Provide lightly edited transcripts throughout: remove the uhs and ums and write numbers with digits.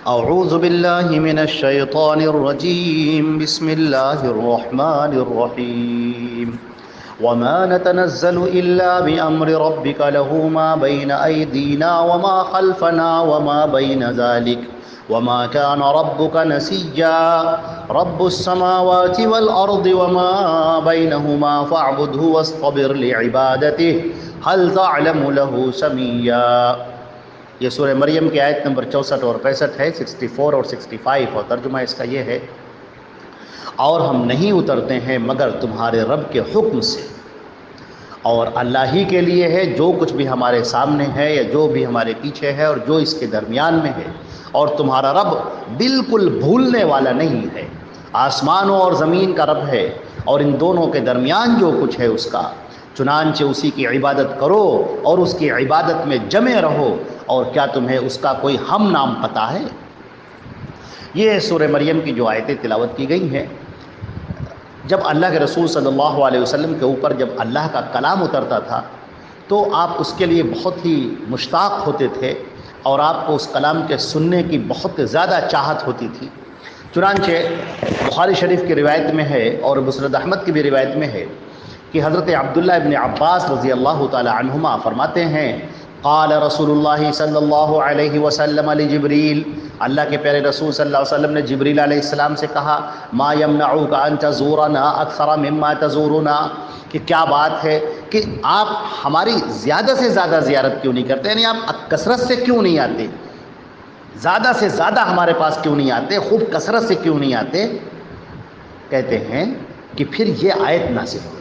اعوذ باللہ من الشیطان الرجیم بسم اللہ الرحمن الرحیم وما نتنزل الا بامر ربک له ما بین ایدینا وما خلفنا وما بین ذلك وما كان ربك نسيا رب السماوات والأرض وما بينهما فاعبده واصطبر لعبادته هل تعلم له سميا۔ یہ سورہ مریم کی آیت نمبر 64 اور 65 ہے، 64 اور 65، اور ترجمہ اس کا یہ ہے: اور ہم نہیں اترتے ہیں مگر تمہارے رب کے حکم سے، اور اللہ ہی کے لیے ہے جو کچھ بھی ہمارے سامنے ہے یا جو بھی ہمارے پیچھے ہے اور جو اس کے درمیان میں ہے، اور تمہارا رب بالکل بھولنے والا نہیں ہے۔ آسمانوں اور زمین کا رب ہے اور ان دونوں کے درمیان جو کچھ ہے اس کا، چنانچہ اسی کی عبادت کرو اور اس کی عبادت میں جمے رہو، اور کیا تمہیں اس کا کوئی ہم نام پتہ ہے؟ یہ سورہ مریم کی جو آیتیں تلاوت کی گئی ہیں، جب اللہ کے رسول صلی اللہ علیہ وسلم کے اوپر جب اللہ کا کلام اترتا تھا تو آپ اس کے لیے بہت ہی مشتاق ہوتے تھے اور آپ کو اس کلام کے سننے کی بہت زیادہ چاہت ہوتی تھی۔ چنانچہ بخاری شریف کی روایت میں ہے اور مسند احمد کی بھی روایت میں ہے کہ حضرت عبداللہ ابن عباس رضی اللہ تعالی عنہما فرماتے ہیں: قال رسول اللہ صلی اللہ علیہ وسلم لجبریل، اللہ کے پیارے رسول صلی اللہ علیہ وسلم نے جبریل علیہ السلام سے کہا: ما یمنعک ان تزورنا اکثر مما تزورنا، کہ کیا بات ہے کہ آپ ہماری زیادہ سے زیادہ زیارت کیوں نہیں کرتے، یعنی آپ کثرت سے کیوں نہیں آتے، زیادہ سے زیادہ ہمارے پاس کیوں نہیں آتے، خوب کثرت سے کیوں نہیں آتے؟ کہتے ہیں کہ پھر یہ آیت نازل ہوئی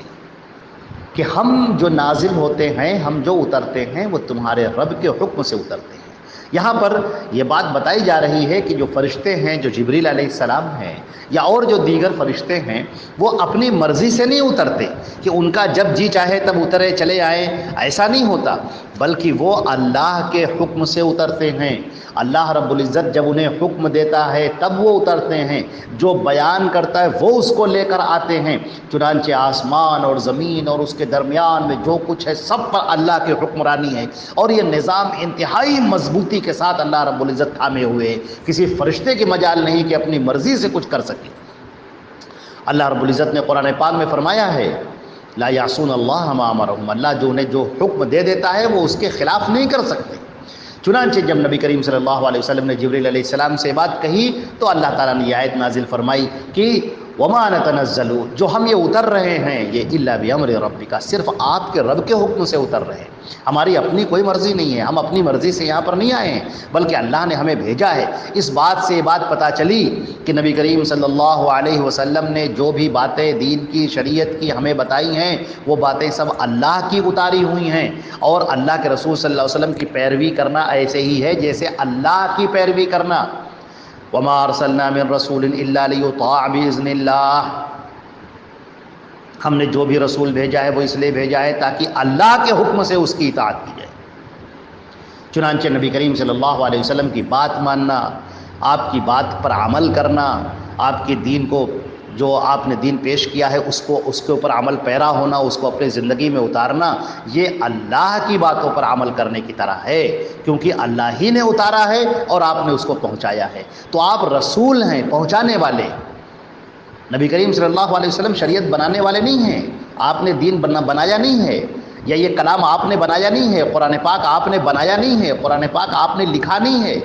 کہ ہم جو نازل ہوتے ہیں، ہم جو اترتے ہیں، وہ تمہارے رب کے حکم سے اترتے ہیں۔ یہاں پر یہ بات بتائی جا رہی ہے کہ جو فرشتے ہیں، جو جبریل علیہ السلام ہیں یا اور جو دیگر فرشتے ہیں، وہ اپنی مرضی سے نہیں اترتے کہ ان کا جب جی چاہے تب اترے چلے آئیں، ایسا نہیں ہوتا، بلکہ وہ اللہ کے حکم سے اترتے ہیں۔ اللہ رب العزت جب انہیں حکم دیتا ہے تب وہ اترتے ہیں، جو بیان کرتا ہے وہ اس کو لے کر آتے ہیں۔ چنانچہ آسمان اور زمین اور اس کے درمیان میں جو کچھ ہے سب پر اللہ کی حکمرانی ہے، اور یہ نظام انتہائی مضبوطی کے ساتھ اللہ رب العزت تھامے ہوئے، کسی فرشتے کی مجال نہیں کہ اپنی مرضی سے کچھ کر سکے۔ اللہ رب العزت نے قرآن پاک میں فرمایا ہے: لا یعصون اللہ ما امرهم، اللہ جو انہیں جو حکم دے دیتا ہے وہ اس کے خلاف نہیں کر سکتے۔ چنانچہ جب نبی کریم صلی اللہ علیہ وسلم نے جبریل علیہ السلام سے بات کہی تو اللہ تعالیٰ نے یہ آیت نازل فرمائی کہ وما نتنزل، جو ہم یہ اتر رہے ہیں یہ الا بامر ربک، صرف آپ کے رب کے حکم سے اتر رہے ہیں، ہماری اپنی کوئی مرضی نہیں ہے، ہم اپنی مرضی سے یہاں پر نہیں آئے ہیں، بلکہ اللہ نے ہمیں بھیجا ہے۔ اس بات سے یہ بات پتہ چلی کہ نبی کریم صلی اللہ علیہ وسلم نے جو بھی باتیں دین کی، شریعت کی ہمیں بتائی ہیں، وہ باتیں سب اللہ کی اتاری ہوئی ہیں، اور اللہ کے رسول صلی اللہ علیہ وسلم کی پیروی کرنا ایسے ہی ہے جیسے اللہ کی پیروی کرنا۔ وما ارسلنا من رسول الا لیطاع باذن اللہ، ہم نے جو بھی رسول بھیجا ہے وہ اس لیے بھیجا ہے تاکہ اللہ کے حکم سے اس کی اطاعت کی جائے۔ چنانچہ نبی کریم صلی اللہ علیہ وسلم کی بات ماننا، آپ کی بات پر عمل کرنا، آپ کے دین کو، جو آپ نے دین پیش کیا ہے اس کے اوپر عمل پیرا ہونا، اس کو اپنی زندگی میں اتارنا، یہ اللہ کی باتوں پر عمل کرنے کی طرح ہے، کیونکہ اللہ ہی نے اتارا ہے اور آپ نے اس کو پہنچایا ہے۔ تو آپ رسول ہیں، پہنچانے والے۔ نبی کریم صلی اللہ علیہ وسلم شریعت بنانے والے نہیں ہیں، آپ نے دین بنایا نہیں ہے، یا یہ کلام آپ نے بنایا نہیں ہے، قرآن پاک آپ نے بنایا نہیں ہے، قرآن پاک آپ نے لکھا نہیں ہے،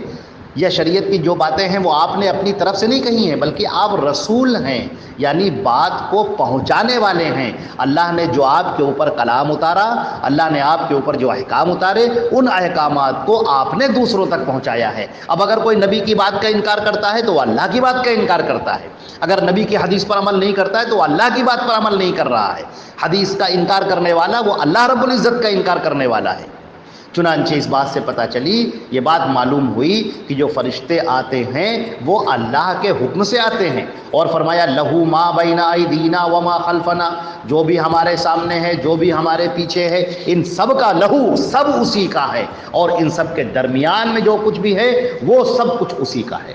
یا شریعت کی جو باتیں ہیں وہ آپ نے اپنی طرف سے نہیں کہی ہیں، بلکہ آپ رسول ہیں، یعنی بات کو پہنچانے والے ہیں۔ اللہ نے جو آپ کے اوپر کلام اتارا، اللہ نے آپ کے اوپر جو احکام اتارے، ان احکامات کو آپ نے دوسروں تک پہنچایا ہے۔ اب اگر کوئی نبی کی بات کا انکار کرتا ہے تو وہ اللہ کی بات کا انکار کرتا ہے، اگر نبی کی حدیث پر عمل نہیں کرتا ہے تو وہ اللہ کی بات پر عمل نہیں کر رہا ہے۔ حدیث کا انکار کرنے والا وہ اللہ رب العزت کا انکار کرنے والا ہے۔ چنانچہ اس بات سے پتہ چلی، یہ بات معلوم ہوئی کہ جو فرشتے آتے ہیں وہ اللہ کے حکم سے آتے ہیں، اور فرمایا لہو ما بین ایدینا وما خلفنا، جو بھی ہمارے سامنے ہے، جو بھی ہمارے پیچھے ہے، ان سب کا لہو، سب اسی کا ہے، اور ان سب کے درمیان میں جو کچھ بھی ہے وہ سب کچھ اسی کا ہے۔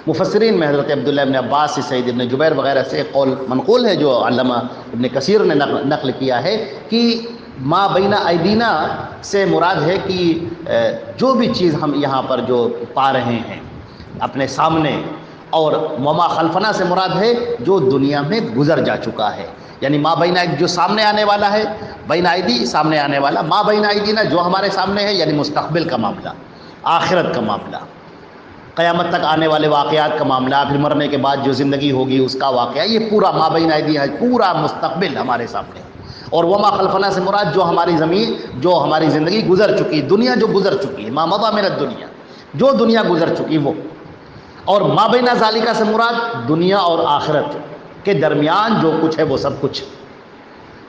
مفسرین میں حضرت عبداللہ ابن عباس، سعید ابن جبیر وغیرہ سے قول منقول ہے جو علامہ ابن کثیر نے نقل کیا ہے کہ ما بین ایدینا سے مراد ہے کہ جو بھی چیز ہم یہاں پر جو پا رہے ہیں، اپنے سامنے، اور وما خلفنا سے مراد ہے جو دنیا میں گزر جا چکا ہے، یعنی ما بین جو سامنے آنے والا ہے، بین ایدی سامنے آنے والا، ما بین ایدینا جو ہمارے سامنے ہے یعنی مستقبل کا معاملہ، آخرت کا معاملہ، قیامت تک آنے والے واقعات کا معاملہ، پھر مرنے کے بعد جو زندگی ہوگی اس کا واقعہ، یہ پورا ما بین ایدی ہے، پورا مستقبل ہمارے سامنے ہے۔ اور وما خلفنا سے مراد جو ہماری زمین، جو ہماری زندگی گزر چکی، دنیا جو گزر چکی ہے، ما مضی من الدنیا، جو دنیا گزر چکی وہ۔ اور ما بین ذالکہ سے مراد دنیا اور آخرت کے درمیان جو کچھ ہے وہ سب کچھ،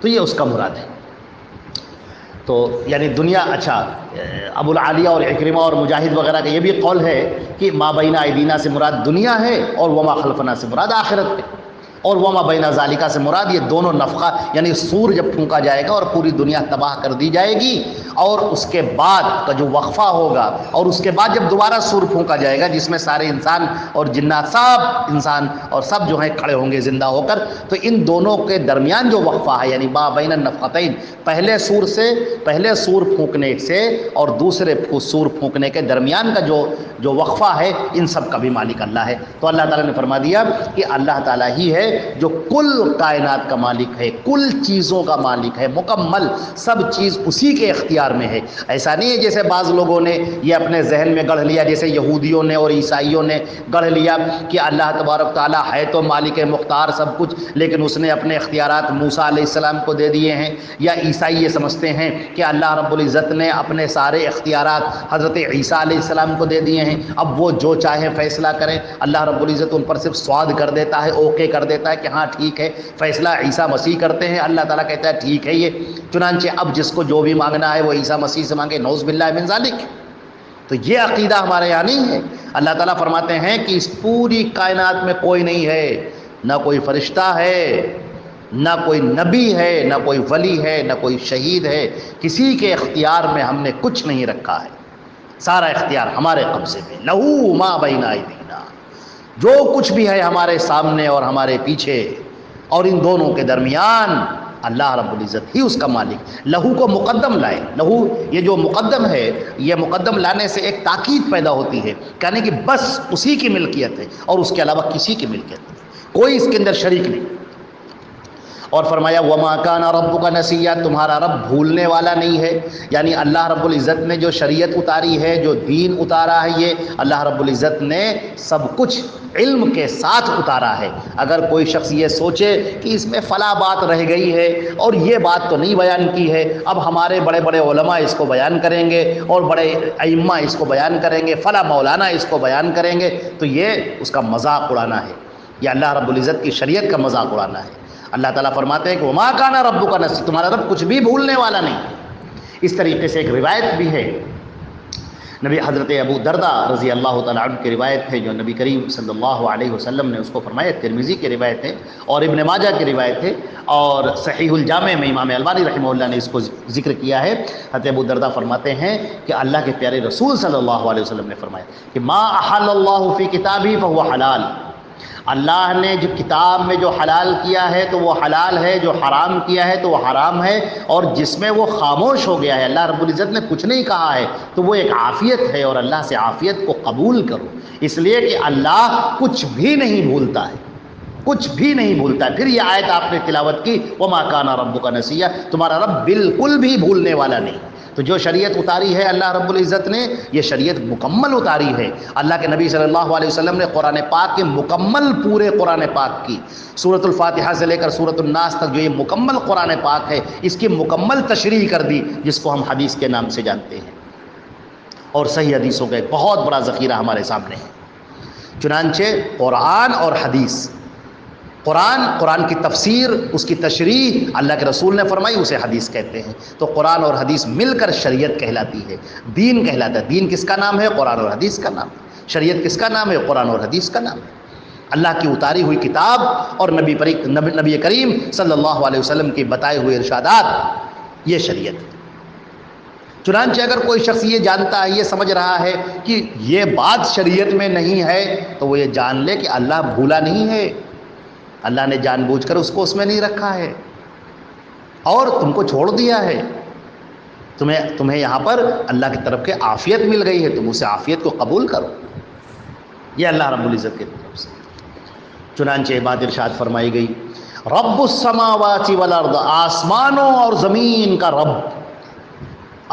تو یہ اس کا مراد ہے۔ تو یعنی دنیا، اچھا ابو العالیہ اور اکرمہ اور مجاہد وغیرہ کا یہ بھی قول ہے کہ ما بین ایدینا سے مراد دنیا ہے اور وما خلفنا سے مراد آخرت ہے، اور وما بین ذالکہ سے مراد یہ دونوں نفخہ، یعنی سور جب پھونکا جائے گا اور پوری دنیا تباہ کر دی جائے گی، اور اس کے بعد کا جو وقفہ ہوگا، اور اس کے بعد جب دوبارہ سور پھونکا جائے گا جس میں سارے انسان اور جنات، سب انسان اور سب جو ہیں کھڑے ہوں گے زندہ ہو کر، تو ان دونوں کے درمیان جو وقفہ ہے یعنی ما بین النفختین، پہلے سور پھونکنے سے اور دوسرے سور پھونکنے کے درمیان کا جو وقفہ ہے، ان سب کا بھی مالک اللہ ہے۔ تو اللہ تعالیٰ نے فرما دیا کہ اللہ تعالیٰ ہی ہے جو کل کائنات کا مالک ہے، کل چیزوں کا مالک ہے، مکمل سب چیز اسی کے اختیار میں ہے۔ ایسا نہیں ہے جیسے بعض لوگوں نے یہ اپنے ذہن میں گڑھ لیا، جیسے یہودیوں نے اور عیسائیوں نے گڑھ لیا کہ اللہ تبارک تعالیٰ ہے تو مالک مختار سب کچھ، لیکن اس نے اپنے اختیارات موسیٰ علیہ السلام کو دے دیے ہیں، یا عیسائی یہ سمجھتے ہیں کہ اللہ رب العزت نے اپنے سارے اختیارات حضرت عیسیٰ علیہ السلام کو دے دیے ہیں، اب وہ جو چاہے فیصلہ کریں، اللہ رب العزت ان پر صرف سواد کر دیتا ہے، اوکے کر دیتا ہے کہ ہاں ٹھیک ہے، فیصلہ عیسیٰ مسیح کرتے ہیں، اللہ تعالیٰ کہتا ہے ٹھیک ہے یہ، چنانچہ اب جس کو جو بھی مانگنا ہے وہ عیسیٰ مسیح سے مانگے، نعوذ باللہ من ذالک۔ تو یہ عقیدہ ہمارے یہاں نہیں ہے۔ اللہ تعالیٰ فرماتے ہیں کہ اس پوری کائنات میں کوئی نہیں ہے، نہ کوئی فرشتہ ہے، نہ کوئی نبی ہے، نہ کوئی ولی ہے، نہ کوئی شہید ہے، کسی کے اختیار میں ہم نے کچھ نہیں رکھا ہے، سارا اختیار ہمارے قبضے میں، لہو ما بین ایدینا، جو کچھ بھی ہے ہمارے سامنے اور ہمارے پیچھے اور ان دونوں کے درمیان، اللہ رب العزت ہی اس کا مالک۔ لہو کو مقدم لائے، لہو یہ جو مقدم ہے، یہ مقدم لانے سے ایک تاکید پیدا ہوتی ہے، کہنے کہ بس اسی کی ملکیت ہے اور اس کے علاوہ کسی کی ملکیت نہیں، کوئی اس کے اندر شریک نہیں۔ اور فرمایا وما کان ربک نسیا، تمہارا رب بھولنے والا نہیں ہے، یعنی اللہ رب العزت نے جو شریعت اتاری ہے، جو دین اتارا ہے، یہ اللہ رب العزت نے سب کچھ علم کے ساتھ اتارا ہے۔ اگر کوئی شخص یہ سوچے کہ اس میں فلاں بات رہ گئی ہے اور یہ بات تو نہیں بیان کی ہے، اب ہمارے بڑے بڑے علماء اس کو بیان کریں گے اور بڑے ائمہ اس کو بیان کریں گے، فلاں مولانا اس کو بیان کریں گے، تو یہ اس کا مذاق اڑانا ہے، یہ اللہ رب العزت کی شریعت کا مذاق اڑانا ہے۔ اللہ تعالیٰ فرماتے ہیں کہ وما کان ربک نسیا، تمہارا رب کچھ بھی بھولنے والا نہیں۔ اس طریقے سے ایک روایت بھی ہے، نبی حضرت ابو درداء رضی اللہ تعالیٰ عنہ کی روایت ہے، جو نبی کریم صلی اللہ علیہ وسلم نے اس کو فرمایا، ترمذی کی روایت ہے اور ابن ماجہ کی روایت ہے، اور صحیح الجامع میں امام البانی رحمہ اللہ نے اس کو ذکر کیا ہے۔ حضرت ابو درداء فرماتے ہیں کہ اللہ کے پیارے رسول صلی اللہ علیہ وسلم نے فرمایا کہ ما احل اللہ فی کتابہ فہو حلال، اللہ نے جو کتاب میں جو حلال کیا ہے تو وہ حلال ہے، جو حرام کیا ہے تو وہ حرام ہے، اور جس میں وہ خاموش ہو گیا ہے، اللہ رب العزت نے کچھ نہیں کہا ہے، تو وہ ایک عافیت ہے، اور اللہ سے عافیت کو قبول کرو، اس لیے کہ اللہ کچھ بھی نہیں بھولتا ہے، کچھ بھی نہیں بھولتا ہے۔ پھر یہ آیت آپ نے تلاوت کی وما کان ربک نسیا، تمہارا رب بالکل بھی بھولنے والا نہیں۔ تو جو شریعت اتاری ہے اللہ رب العزت نے، یہ شریعت مکمل اتاری ہے۔ اللہ کے نبی صلی اللہ علیہ وسلم نے قرآن پاک کے مکمل پورے قرآن پاک کی سورۃ الفاتحہ سے لے کر سورۃ الناس تک جو یہ مکمل قرآن پاک ہے، اس کی مکمل تشریح کر دی، جس کو ہم حدیث کے نام سے جانتے ہیں، اور صحیح حدیثوں کا ایک بہت بڑا ذخیرہ ہمارے سامنے ہے۔ چنانچہ قرآن اور حدیث، قرآن کی تفسیر، اس کی تشریح اللہ کے رسول نے فرمائی، اسے حدیث کہتے ہیں۔ تو قرآن اور حدیث مل کر شریعت کہلاتی ہے، دین کہلاتا ہے۔ دین کس کا نام ہے؟ قرآن اور حدیث کا نام ہے۔ شریعت کس کا نام ہے؟ قرآن اور حدیث کا نام ہے۔ اللہ کی اتاری ہوئی کتاب اور نبی کریم صلی اللہ علیہ وسلم کے بتائے ہوئے ارشادات، یہ شریعت ہے۔ چنانچہ اگر کوئی شخص یہ جانتا ہے، یہ سمجھ رہا ہے کہ یہ بات شریعت میں نہیں ہے، تو وہ یہ جان لے کہ اللہ بھولا نہیں ہے، اللہ نے جان بوجھ کر اس کو اس میں نہیں رکھا ہے اور تم کو چھوڑ دیا ہے۔ تمہیں یہاں پر اللہ کی طرف کے عافیت مل گئی ہے، تم اسے عافیت کو قبول کرو۔ یہ اللہ رب العزت کی طرف سے۔ چنانچہ بات ارشاد فرمائی گئی رب السماوات والارض، آسمانوں اور زمین کا رب،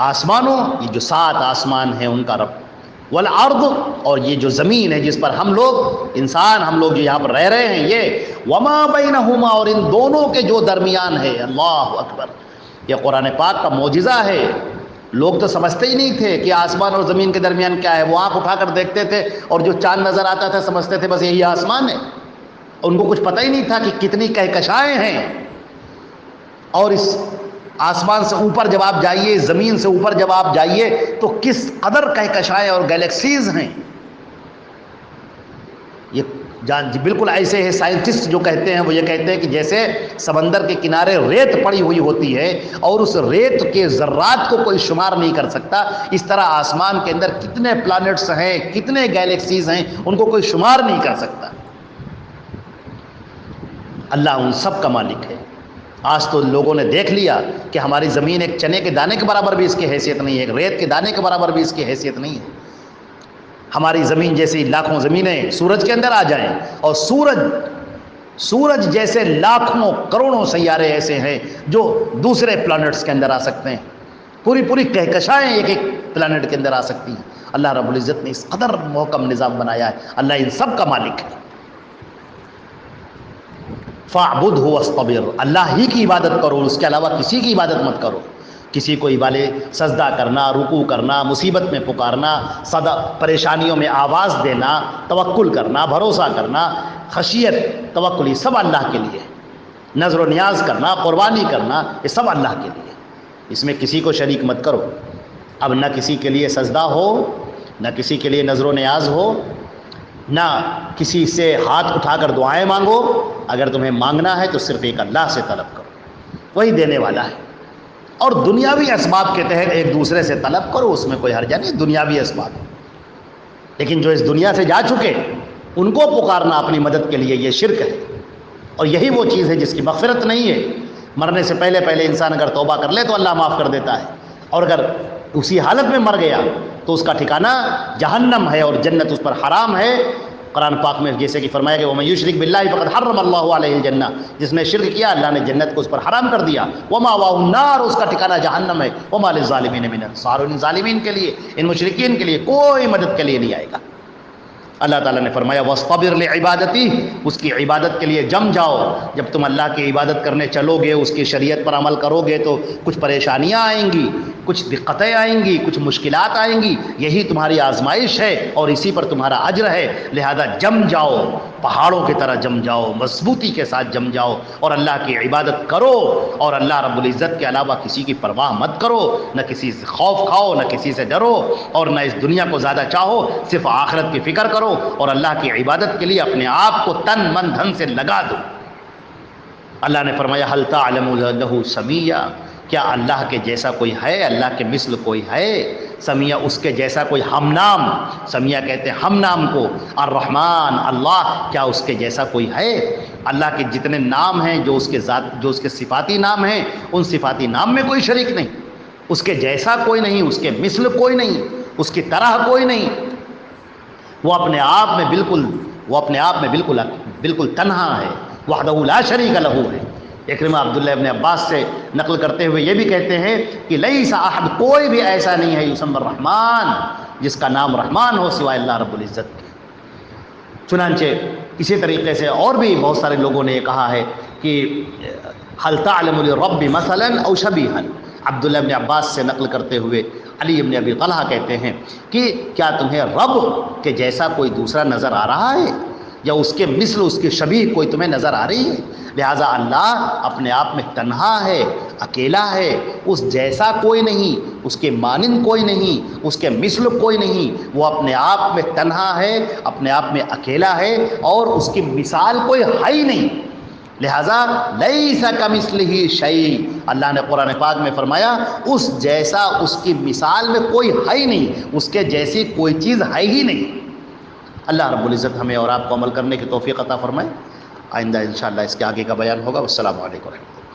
آسمانوں یہ جو 7 آسمان ہیں ان کا رب، والارض اور یہ جو زمین ہے جس پر ہم لوگ انسان ہم لوگ جو یہاں پر رہ رہے ہیں، یہ وما بینہما اور ان دونوں کے جو درمیان ہے۔ اللہ اکبر، یہ قرآن پاک کا معجزہ ہے۔ لوگ تو سمجھتے ہی نہیں تھے کہ آسمان اور زمین کے درمیان کیا ہے، وہ آنکھ اٹھا کر دیکھتے تھے اور جو چاند نظر آتا تھا سمجھتے تھے بس یہی آسمان ہے، ان کو کچھ پتہ ہی نہیں تھا کہ کتنی کہکشائیں ہیں، اور اس آسمان سے اوپر جب آپ جائیے، زمین سے اوپر جب آپ جائیے تو کس قدر کہکشائیں اور گیلیکسیز ہیں۔ یہ بالکل ایسے ہے، سائنٹسٹ جو کہتے ہیں وہ یہ کہتے ہیں کہ جیسے سمندر کے کنارے ریت پڑی ہوئی ہوتی ہے اور اس ریت کے ذرات کو کوئی شمار نہیں کر سکتا، اس طرح آسمان کے اندر کتنے پلانٹس ہیں، کتنے گیلیکسیز ہیں، ان کو کوئی شمار نہیں کر سکتا۔ اللہ ان سب کا مالک ہے۔ آج تو لوگوں نے دیکھ لیا کہ ہماری زمین ایک چنے کے دانے کے برابر بھی اس کی حیثیت نہیں ہے، ایک ریت کے دانے کے برابر بھی اس کی حیثیت نہیں ہے۔ ہماری زمین جیسی لاکھوں زمینیں سورج کے اندر آ جائیں، اور سورج جیسے لاکھوں کروڑوں سیارے ایسے ہیں جو دوسرے پلانٹس کے اندر آ سکتے ہیں، پوری کہکشائیں ایک ایک پلانٹ کے اندر آ سکتی ہیں۔ اللہ رب العزت نے اس قدر محکم نظام بنایا ہے، اللہ ان سب کا مالک ہے۔ فَاعْبُدْهُ وَاصْطَبِرْ، اللہ ہی کی عبادت کرو، اس کے علاوہ کسی کی عبادت مت کرو۔ کسی کو سجدہ کرنا، رکوع کرنا، مصیبت میں پکارنا، پریشانیوں میں آواز دینا، توکل کرنا، بھروسہ کرنا، خشیت، توکل، یہ سب اللہ کے لیے۔ نظر و نیاز کرنا، قربانی کرنا، یہ سب اللہ کے لیے، اس میں کسی کو شریک مت کرو۔ اب نہ کسی کے لیے سجدہ ہو، نہ کسی کے لیے نظر و نیاز ہو، نہ کسی سے ہاتھ اٹھا کر دعائیں مانگو۔ اگر تمہیں مانگنا ہے تو صرف ایک اللہ سے طلب کرو، وہی دینے والا ہے۔ اور دنیاوی اسباب کے تحت ایک دوسرے سے طلب کرو، اس میں کوئی حرج نہیں، دنیاوی اسباب۔ لیکن جو اس دنیا سے جا چکے ان کو پکارنا اپنی مدد کے لیے، یہ شرک ہے، اور یہی وہ چیز ہے جس کی مغفرت نہیں ہے۔ مرنے سے پہلے انسان اگر توبہ کر لے تو اللہ معاف کر دیتا ہے، اور اگر اسی حالت میں مر گیا تو اس کا ٹھکانہ جہنم ہے اور جنت اس پر حرام ہے۔ قرآن پاک میں جیسے کہ فرمایا کہ وَمَن يُشْرِكْ بِاللَّهِ فَقَدْ حَرَّمَ اللَّهُ عَلَيْهِ الْجَنَّةَ، جس نے شرک کیا اللہ نے جنت کو اس پر حرام کر دیا۔ وَمَأْوَاهُ النَّارُ، اس کا ٹھکانہ جہنم ہے۔ وَمَا لِلظَّالِمِينَ مِنْ أَنصَارٍ، ان ظالمین کے لیے، ان مشرکین کے لیے کوئی مدد کے لیے نہیں آئے گا۔ اللہ تعالیٰ نے فرمایا وَاصْطَبِرْ لِعِبَادَتِهِ، اس کی عبادت کے لیے جم جاؤ۔ جب تم اللہ کی عبادت کرنے چلو گے، اس کی شریعت پر عمل کرو گے تو کچھ پریشانیاں آئیں گی، کچھ دقتیں آئیں گی، کچھ مشکلات آئیں گی، یہی تمہاری آزمائش ہے اور اسی پر تمہارا اجر ہے۔ لہذا جم جاؤ، پہاڑوں کی طرح جم جاؤ، مضبوطی کے ساتھ جم جاؤ اور اللہ کی عبادت کرو، اور اللہ رب العزت کے علاوہ کسی کی پرواہ مت کرو، نہ کسی سے خوف کھاؤ، نہ کسی سے ڈرو، اور نہ اس دنیا کو زیادہ چاہو، صرف آخرت کی فکر کرو اور اللہ کی عبادت کے لیے اپنے آپ کو تن من دھن سے لگا دو۔ اللہ نے فرمایا هل تعلم له سمیہ، کیا اللہ کے جیسا کوئی ہے، اللہ کے مثل کوئی ہے؟ سمیہ، اس کے جیسا کوئی ہم نام، سمیہ کہتے ہیں ہم نام کو۔ الرحمن، اللہ، کیا اس کے جیسا کوئی ہے؟ اللہ کے جتنے نام ہیں، جو اس کے ذات، جو اس کے صفاتی نام ہیں، ان صفاتی نام میں کوئی شریک نہیں، اس کے جیسا کوئی نہیں، اس کے مثل کوئی نہیں، اس کی طرح کوئی نہیں۔ وہ اپنے آپ میں بالکل تنہا ہے، وحدہ لا شریک لہ ہے۔ اکرمہ عبداللہ ابن عباس سے نقل کرتے ہوئے یہ بھی کہتے ہیں کہ لیس احد، کوئی بھی ایسا نہیں ہے، یسمی الرحمن، جس کا نام رحمان ہو سوائے اللہ رب العزت کے۔ چنانچہ اسی طریقے سے اور بھی بہت سارے لوگوں نے یہ کہا ہے کہ هل تعلم للرب مثلا او شبیہا، عبداللہ ابن عباس سے نقل کرتے ہوئے علی ابن ابی طلحہ کہتے ہیں کہ کیا تمہیں رب کے جیسا کوئی دوسرا نظر آ رہا ہے، یا اس کے مثل، اس کے شبیہ کوئی تمہیں نظر آ رہی ہے؟ لہٰذا اللہ اپنے آپ میں تنہا ہے، اکیلا ہے، اس جیسا کوئی نہیں، اس کے مانند کوئی نہیں، اس کے مثل کوئی نہیں، وہ اپنے آپ میں تنہا ہے، اپنے آپ میں اکیلا ہے، اور اس کی مثال کوئی ہے ہی نہیں۔ لہذا لیس کمثلہ شیء، اللہ نے قرآن پاک میں فرمایا اس جیسا، اس کی مثال میں کوئی ہے ہی نہیں، اس کے جیسی کوئی چیز ہے ہی نہیں۔ اللہ رب العزت ہمیں اور آپ کو عمل کرنے کی توفیق عطا فرمائے۔ آئندہ انشاءاللہ اس کے آگے کا بیان ہوگا۔ والسلام علیکم ورحمۃ اللہ۔